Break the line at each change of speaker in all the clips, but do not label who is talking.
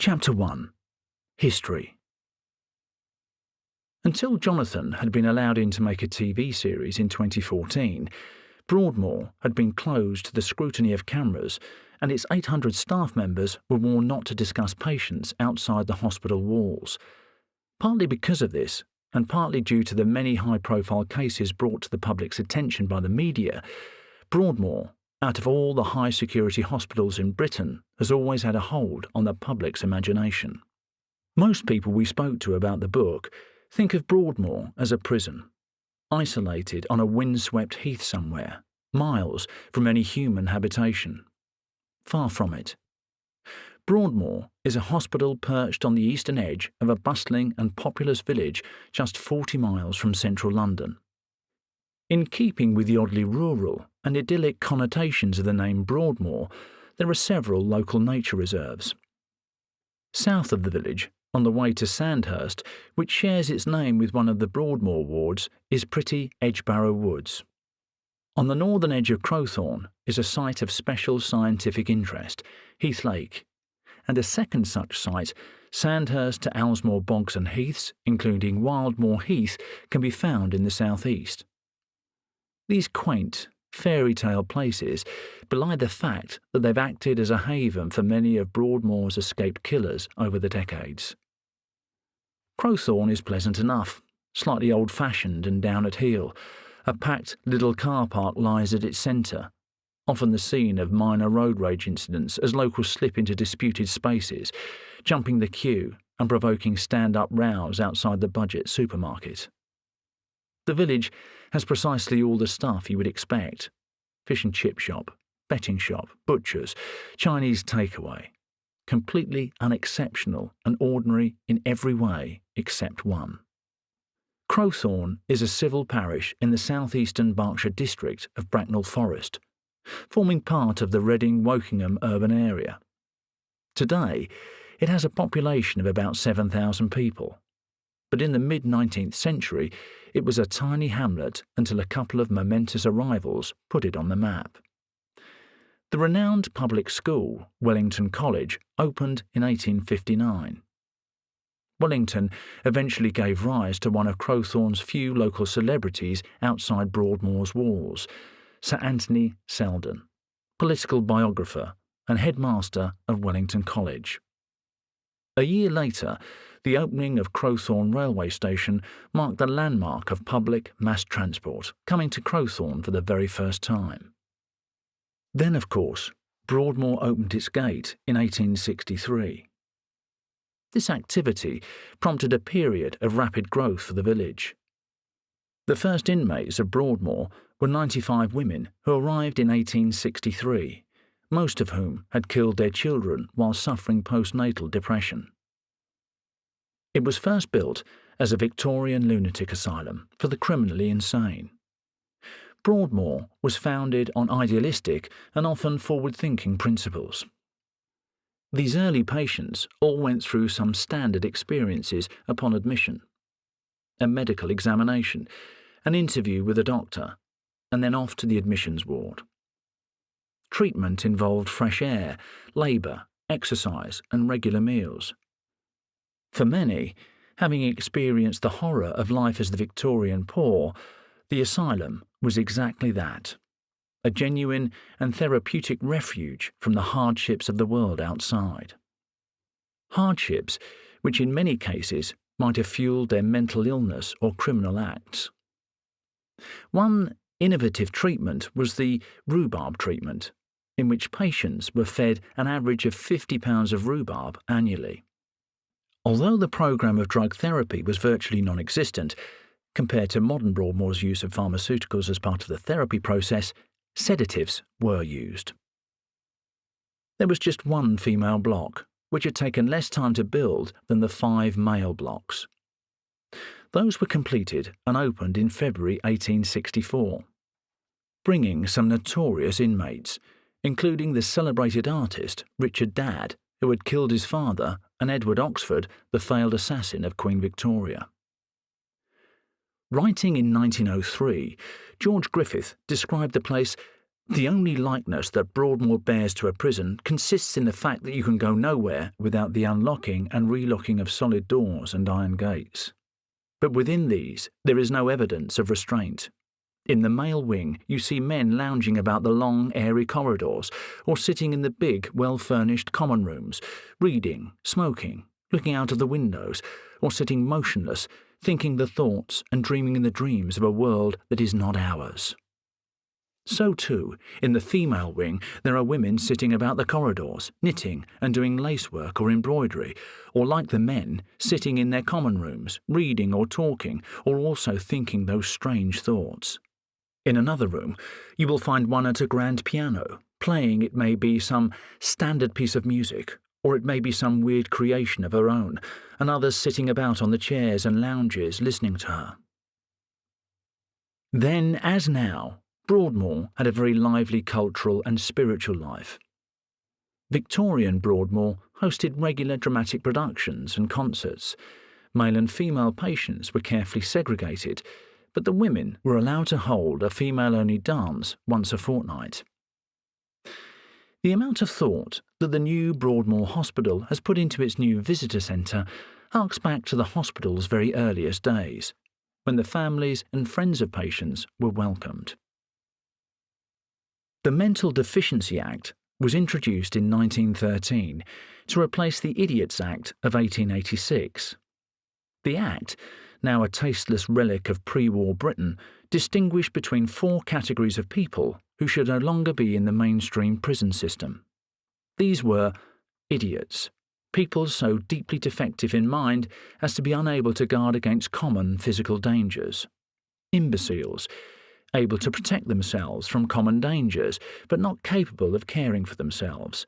Chapter 1. History. Until Jonathan had been allowed in to make a TV series in 2014, Broadmoor had been closed to the scrutiny of cameras, and its 800 staff members were warned not to discuss patients outside the hospital walls. Partly because of this, and partly due to the many high-profile cases brought to the public's attention by the media, Broadmoor, out of all the high-security hospitals in Britain, has always had a hold on the public's imagination. Most people we spoke to about the book think of Broadmoor as a prison, isolated on a windswept heath somewhere, miles from any human habitation. Far from it. Broadmoor is a hospital perched on the eastern edge of a bustling and populous village just 40 miles from central London. In keeping with the oddly rural and idyllic connotations of the name Broadmoor, there are several local nature reserves. South of the village, on the way to Sandhurst, which shares its name with one of the Broadmoor wards, is pretty Edgebarrow Woods. On the northern edge of Crowthorne is a site of special scientific interest, Heath Lake, and a second such site, Sandhurst to Owlsmore Bogs and Heaths, including Wildmoor Heath, can be found in the southeast. These quaint, fairy tale places belie the fact that they've acted as a haven for many of Broadmoor's escaped killers over the decades. Crowthorne is pleasant enough, slightly old-fashioned and down at heel. A packed little car park lies at its centre, often the scene of minor road rage incidents as locals slip into disputed spaces, jumping the queue and provoking stand-up rows outside the budget supermarket. The village has precisely all the stuff you would expect: fish and chip shop, betting shop, butchers, Chinese takeaway. Completely unexceptional and ordinary in every way except one. Crowthorne is a civil parish in the southeastern Berkshire district of Bracknell Forest, forming part of the Reading-Wokingham urban area. Today, it has a population of about 7,000 people, but in the mid-19th century it was a tiny hamlet until a couple of momentous arrivals put it on the map. The renowned public school, Wellington College, opened in 1859. Wellington eventually gave rise to one of Crowthorne's few local celebrities outside Broadmoor's walls, Sir Anthony Selden, political biographer and headmaster of Wellington College. A year later, the opening of Crowthorne railway station marked the landmark of public mass transport coming to Crowthorne for the very first time. Then, of course, Broadmoor opened its gate in 1863. This activity prompted a period of rapid growth for the village. The first inmates of Broadmoor were 95 women who arrived in 1863, most of whom had killed their children while suffering postnatal depression. It was first built as a Victorian lunatic asylum for the criminally insane. Broadmoor was founded on idealistic and often forward-thinking principles. These early patients all went through some standard experiences upon admission: a medical examination, an interview with a doctor, and then off to the admissions ward. Treatment involved fresh air, labour, exercise, and regular meals. For many, having experienced the horror of life as the Victorian poor, the asylum was exactly that: a genuine and therapeutic refuge from the hardships of the world outside. Hardships which in many cases might have fueled their mental illness or criminal acts. One innovative treatment was the rhubarb treatment, in which patients were fed an average of 50 pounds of rhubarb annually. Although the programme of drug therapy was virtually non-existent, compared to modern Broadmoor's use of pharmaceuticals as part of the therapy process, sedatives were used. There was just one female block, which had taken less time to build than the 5 male blocks. Those were completed and opened in February 1864, bringing some notorious inmates, including the celebrated artist Richard Dadd, who had killed his father, and Edward Oxford, the failed assassin of Queen Victoria. Writing in 1903, George Griffith described the place The only likeness that Broadmoor bears to a prison consists in the fact that you can go nowhere without the unlocking and relocking of solid doors and iron gates. But within these, there is no evidence of restraint. In the male wing, you see men lounging about the long, airy corridors, or sitting in the big, well-furnished common rooms, reading, smoking, looking out of the windows, or sitting motionless, thinking the thoughts and dreaming in the dreams of a world that is not ours. So too, in the female wing, there are women sitting about the corridors, knitting and doing lacework or embroidery, or like the men, sitting in their common rooms, reading or talking, or also thinking those strange thoughts. In another room, you will find one at a grand piano, playing, it may be, some standard piece of music, or it may be some weird creation of her own, and others sitting about on the chairs and lounges listening to her. Then, as now, Broadmoor had a very lively cultural and spiritual life. Victorian Broadmoor hosted regular dramatic productions and concerts. Male and female patients were carefully segregated, but the women were allowed to hold a female-only dance once a fortnight. The amount of thought that the new Broadmoor Hospital has put into its new visitor centre harks back to the hospital's very earliest days, when the families and friends of patients were welcomed. The Mental Deficiency Act was introduced in 1913 to replace the Idiots Act of 1886. The Act, now a tasteless relic of pre-war Britain, distinguished between 4 categories of people who should no longer be in the mainstream prison system. These were idiots, people so deeply defective in mind as to be unable to guard against common physical dangers; imbeciles, able to protect themselves from common dangers, but not capable of caring for themselves.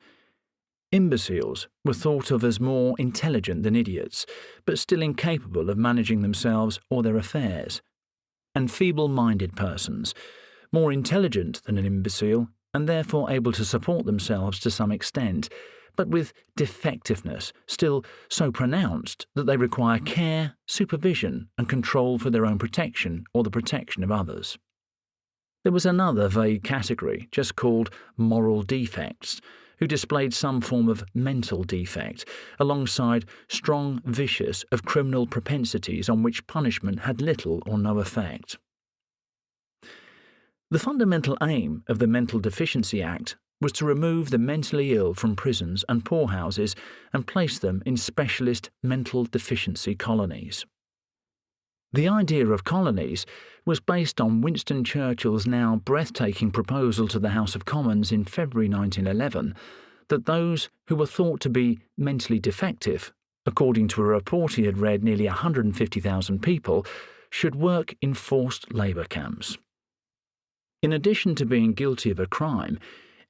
Imbeciles were thought of as more intelligent than idiots, but still incapable of managing themselves or their affairs. And feeble-minded persons, more intelligent than an imbecile, and therefore able to support themselves to some extent, but with defectiveness still so pronounced that they require care, supervision, and control for their own protection or the protection of others. There was another vague category, just called moral defects, who displayed some form of mental defect, alongside strong, vicious, of criminal propensities on which punishment had little or no effect. The fundamental aim of the Mental Deficiency Act was to remove the mentally ill from prisons and poorhouses and place them in specialist mental deficiency colonies. The idea of colonies was based on Winston Churchill's now breathtaking proposal to the House of Commons in February 1911 that those who were thought to be mentally defective, according to a report he had read nearly 150,000 people, should work in forced labour camps. In addition to being guilty of a crime,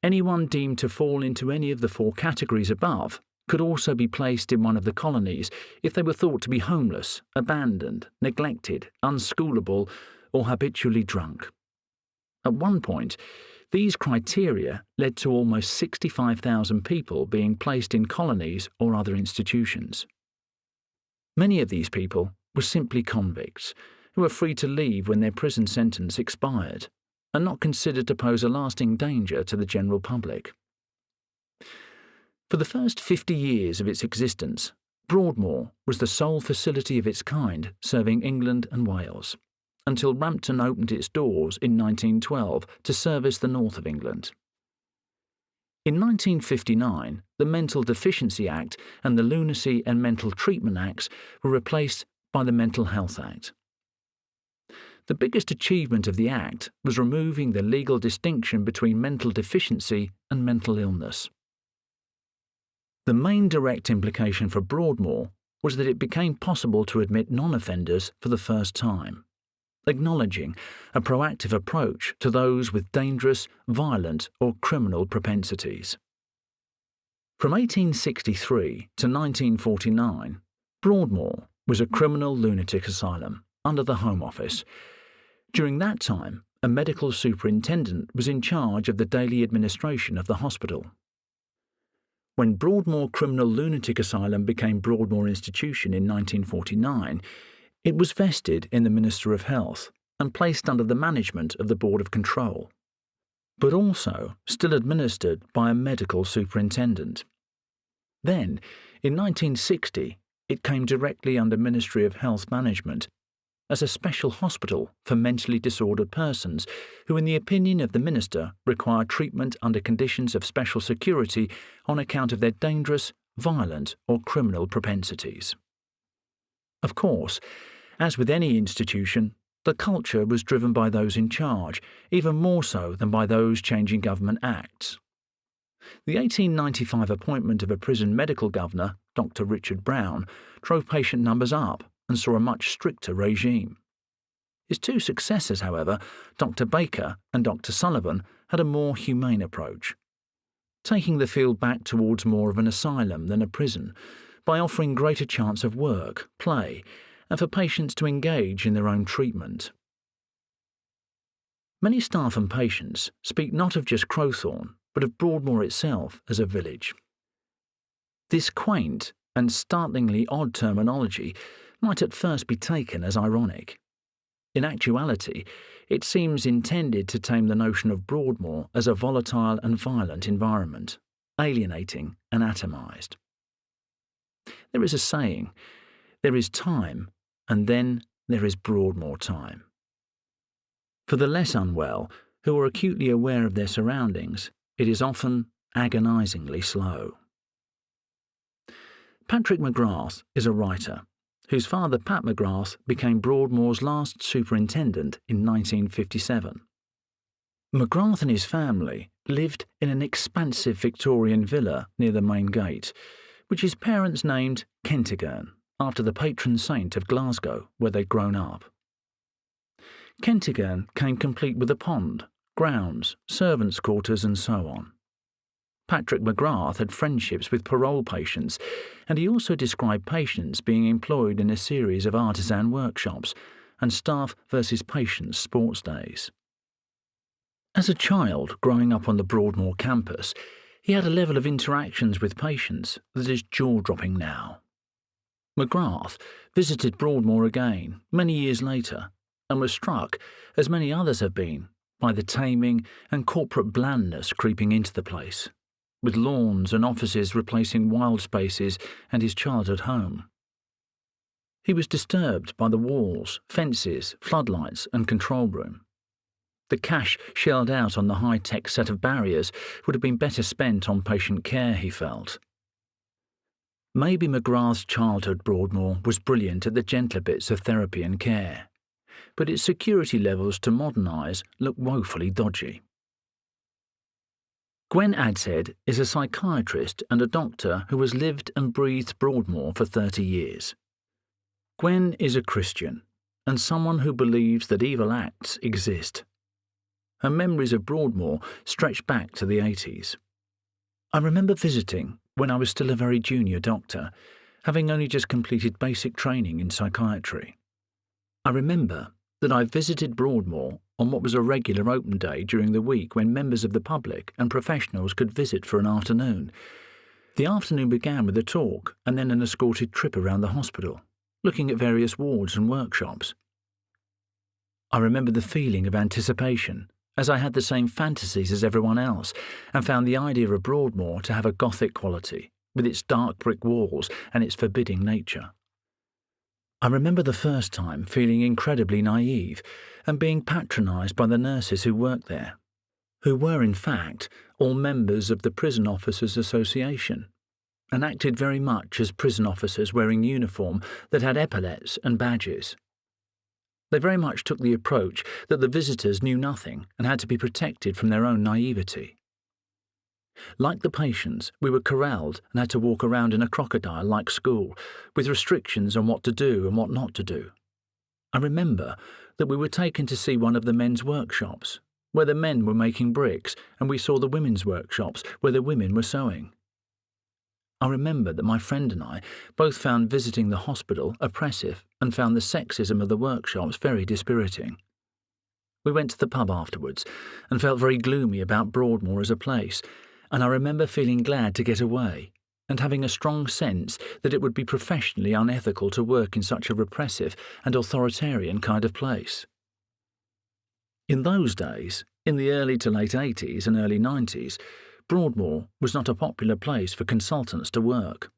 anyone deemed to fall into any of the 4 categories above could also be placed in one of the colonies if they were thought to be homeless, abandoned, neglected, unschoolable, or habitually drunk. At one point, these criteria led to almost 65,000 people being placed in colonies or other institutions. Many of these people were simply convicts, who were free to leave when their prison sentence expired, and not considered to pose a lasting danger to the general public. For the first 50 years of its existence, Broadmoor was the sole facility of its kind serving England and Wales, until Rampton opened its doors in 1912 to service the north of England. In 1959, the Mental Deficiency Act and the Lunacy and Mental Treatment Acts were replaced by the Mental Health Act. The biggest achievement of the Act was removing the legal distinction between mental deficiency and mental illness. The main direct implication for Broadmoor was that it became possible to admit non-offenders for the first time, acknowledging a proactive approach to those with dangerous, violent or criminal propensities. From 1863 to 1949, Broadmoor was a criminal lunatic asylum under the Home Office. During that time, a medical superintendent was in charge of the daily administration of the hospital. When Broadmoor Criminal Lunatic Asylum became Broadmoor Institution in 1949, it was vested in the Minister of Health and placed under the management of the Board of Control. but also still administered by a medical superintendent. Then, in 1960, it came directly under Ministry of Health Management as a special hospital for mentally disordered persons who, in the opinion of the minister, require treatment under conditions of special security on account of their dangerous, violent or criminal propensities. Of course, as with any institution, the culture was driven by those in charge, even more so than by those changing government acts. The 1895 appointment of a prison medical governor, Dr. Richard Brown, drove patient numbers up and saw a much stricter regime. His two successors, however, Dr. Baker and Dr. Sullivan, had a more humane approach, taking the field back towards more of an asylum than a prison, by offering greater chance of work, play, and for patients to engage in their own treatment. Many staff and patients speak not of just Crowthorne, but of Broadmoor itself as a village. This quaint and startlingly odd terminology might at first be taken as ironic. In actuality, it seems intended to tame the notion of Broadmoor as a volatile and violent environment, alienating and atomised. There is a saying, there is time, and then there is Broadmoor time. For the less unwell, who are acutely aware of their surroundings, it is often agonisingly slow. Patrick McGrath is a writer, whose father, Pat McGrath, became Broadmoor's last superintendent in 1957. McGrath and his family lived in an expansive Victorian villa near the main gate, which his parents named Kentigern, after the patron saint of Glasgow, where they'd grown up. Kentigern came complete with a pond, grounds, servants' quarters and so on. Patrick McGrath had friendships with parole patients, and he also described patients being employed in a series of artisan workshops and staff versus patients sports days. As a child growing up on the Broadmoor campus, he had a level of interactions with patients that is jaw-dropping now. McGrath visited Broadmoor again many years later and was struck, as many others have been, by the taming and corporate blandness creeping into the place, with lawns and offices replacing wild spaces and his childhood home. He was disturbed by the walls, fences, floodlights and control room. The cash shelled out on the high-tech set of barriers would have been better spent on patient care, he felt. Maybe McGrath's childhood Broadmoor was brilliant at the gentler bits of therapy and care, but its security levels to modern eyes look woefully dodgy. Gwen Adshead is a psychiatrist and a doctor who has lived and breathed Broadmoor for 30 years. Gwen is a Christian and someone who believes that evil acts exist. Her memories of Broadmoor stretch back to the 80s. I remember visiting when I was still a very junior doctor, having only just completed basic training in psychiatry. I remember that I visited Broadmoor on what was a regular open day during the week when members of the public and professionals could visit for an afternoon. The afternoon began with a talk and then an escorted trip around the hospital, looking at various wards and workshops. I remember the feeling of anticipation, as I had the same fantasies as everyone else and found the idea of Broadmoor to have a Gothic quality, with its dark brick walls and its forbidding nature. I remember the first time feeling incredibly naive and being patronised by the nurses who worked there, who were in fact all members of the Prison Officers Association, and acted very much as prison officers wearing uniform that had epaulets and badges. They very much took the approach that the visitors knew nothing and had to be protected from their own naivety. Like the patients, we were corralled and had to walk around in a crocodile-like school, with restrictions on what to do and what not to do. I remember that we were taken to see one of the men's workshops, where the men were making bricks, and we saw the women's workshops, where the women were sewing. I remember that my friend and I both found visiting the hospital oppressive and found the sexism of the workshops very dispiriting. We went to the pub afterwards and felt very gloomy about Broadmoor as a place, and I remember feeling glad to get away and having a strong sense that it would be professionally unethical to work in such a repressive and authoritarian kind of place. In those days, In the early to late 80s and early 90s, Broadmoor was not a popular place for consultants to work.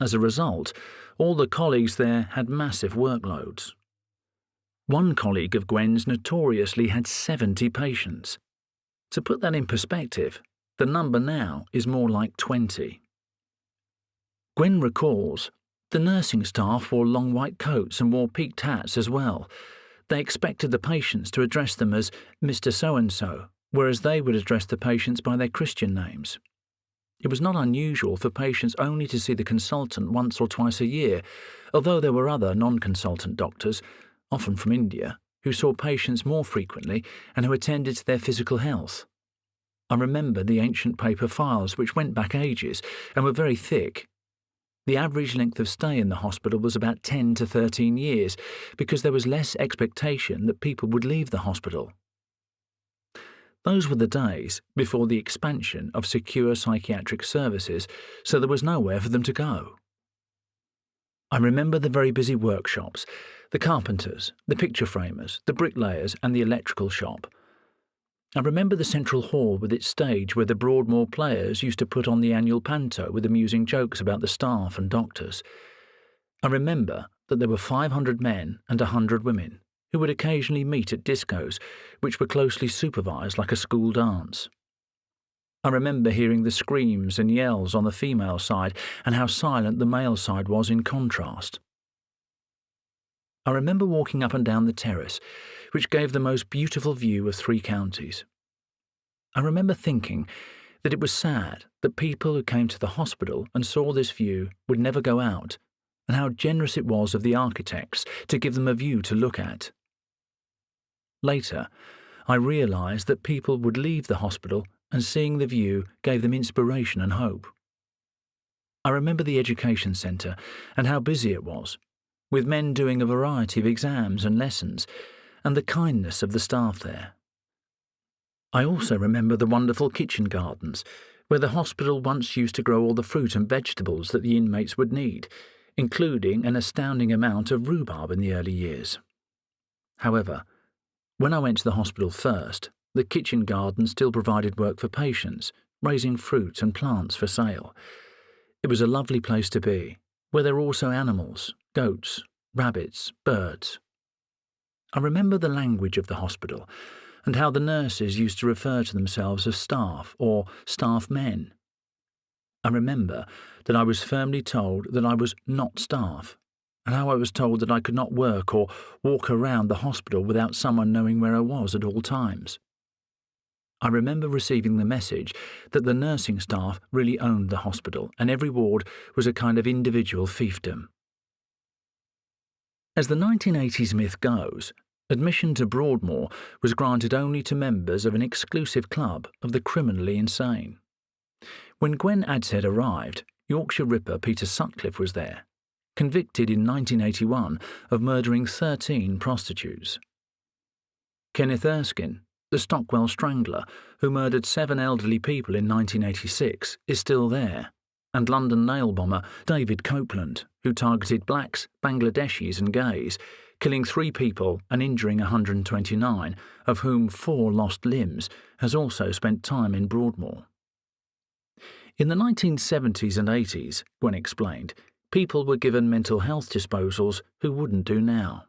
As a result, all the colleagues there had massive workloads. One colleague of Gwen's notoriously had 70 patients. To put that in perspective, the number now is more like 20. Gwen recalls, the nursing staff wore long white coats and wore peaked hats as well. They expected the patients to address them as Mr. So-and-so, whereas they would address the patients by their Christian names. It was not unusual for patients only to see the consultant once or twice a year, although there were other non-consultant doctors, often from India, who saw patients more frequently and who attended to their physical health. I remember the ancient paper files which went back ages and were very thick. The average length of stay in the hospital was about 10 to 13 years because there was less expectation that people would leave the hospital. Those were the days before the expansion of secure psychiatric services, so there was nowhere for them to go. I remember the very busy workshops, the carpenters, the picture framers, the bricklayers and the electrical shop. I remember the central hall with its stage where the Broadmoor players used to put on the annual panto with amusing jokes about the staff and doctors. I remember that there were 500 men and 100 women who would occasionally meet at discos, which were closely supervised like a school dance. I remember hearing the screams and yells on the female side and how silent the male side was in contrast. I remember walking up and down the terrace, which gave the most beautiful view of 3 counties. I remember thinking that it was sad that people who came to the hospital and saw this view would never go out, and how generous it was of the architects to give them a view to look at. Later, I realised that people would leave the hospital and seeing the view gave them inspiration and hope. I remember the education centre and how busy it was, with men doing a variety of exams and lessons, and the kindness of the staff there. I also remember the wonderful kitchen gardens, where the hospital once used to grow all the fruit and vegetables that the inmates would need, including an astounding amount of rhubarb in the early years. However, when I went to the hospital first, the kitchen garden still provided work for patients, raising fruit and plants for sale. It was a lovely place to be, where there were also animals, goats, rabbits, birds. I remember the language of the hospital and how the nurses used to refer to themselves as staff or staff men. I remember that I was firmly told that I was not staff, and how I was told that I could not work or walk around the hospital without someone knowing where I was at all times. I remember receiving the message that the nursing staff really owned the hospital and every ward was a kind of individual fiefdom. As the 1980s myth goes, admission to Broadmoor was granted only to members of an exclusive club of the criminally insane. When Gwen Adshead arrived, Yorkshire Ripper Peter Sutcliffe was there, convicted in 1981 of murdering 13 prostitutes. Kenneth Erskine, the Stockwell Strangler, who murdered 7 elderly people in 1986, is still there, and London nail bomber David Copeland, who targeted blacks, Bangladeshis and gays, killing 3 people and injuring 129, of whom 4 lost limbs, has also spent time in Broadmoor. In the 1970s and 80s, Gwen explained, people were given mental health disposals who wouldn't do now.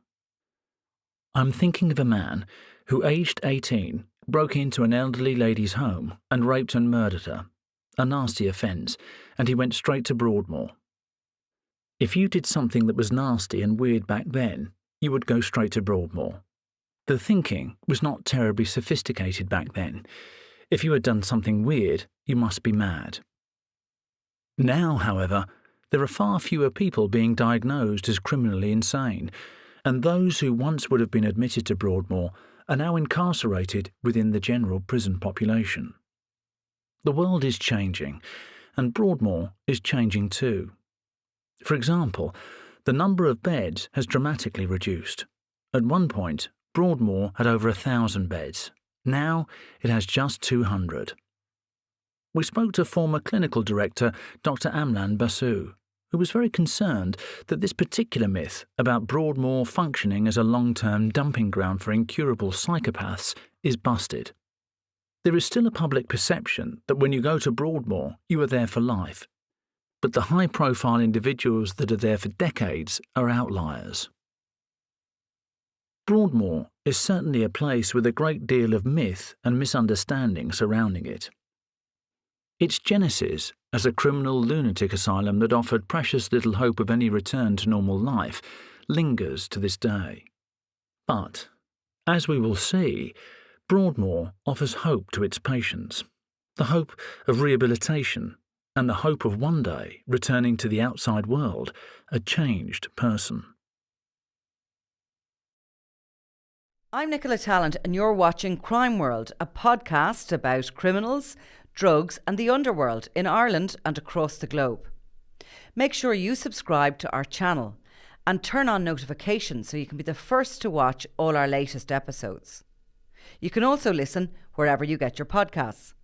I'm thinking of a man who, aged 18, broke into an elderly lady's home and raped and murdered her, a nasty offence, and he went straight to Broadmoor. If you did something that was nasty and weird back then, you would go straight to Broadmoor. The thinking was not terribly sophisticated back then. If you had done something weird, you must be mad. Now, however, there are far fewer people being diagnosed as criminally insane, and those who once would have been admitted to Broadmoor are now incarcerated within the general prison population. The world is changing, and Broadmoor is changing too. For example, the number of beds has dramatically reduced. At one point, Broadmoor had over 1,000 beds. Now it has just 200. We spoke to former clinical director Dr. Amlan Basu, who was very concerned that this particular myth about Broadmoor functioning as a long-term dumping ground for incurable psychopaths is busted. There is still a public perception that when you go to Broadmoor, you are there for life. But the high-profile individuals that are there for decades are outliers. Broadmoor is certainly a place with a great deal of myth and misunderstanding surrounding it. Its genesis as a criminal lunatic asylum that offered precious little hope of any return to normal life lingers to this day. But, as we will see, Broadmoor offers hope to its patients, the hope of rehabilitation and the hope of one day returning to the outside world a changed person.
I'm Nicola Tallant and you're watching Crime World, a podcast about criminals, drugs and the underworld in Ireland and across the globe. Make sure you subscribe to our channel and turn on notifications so you can be the first to watch all our latest episodes. You can also listen wherever you get your podcasts.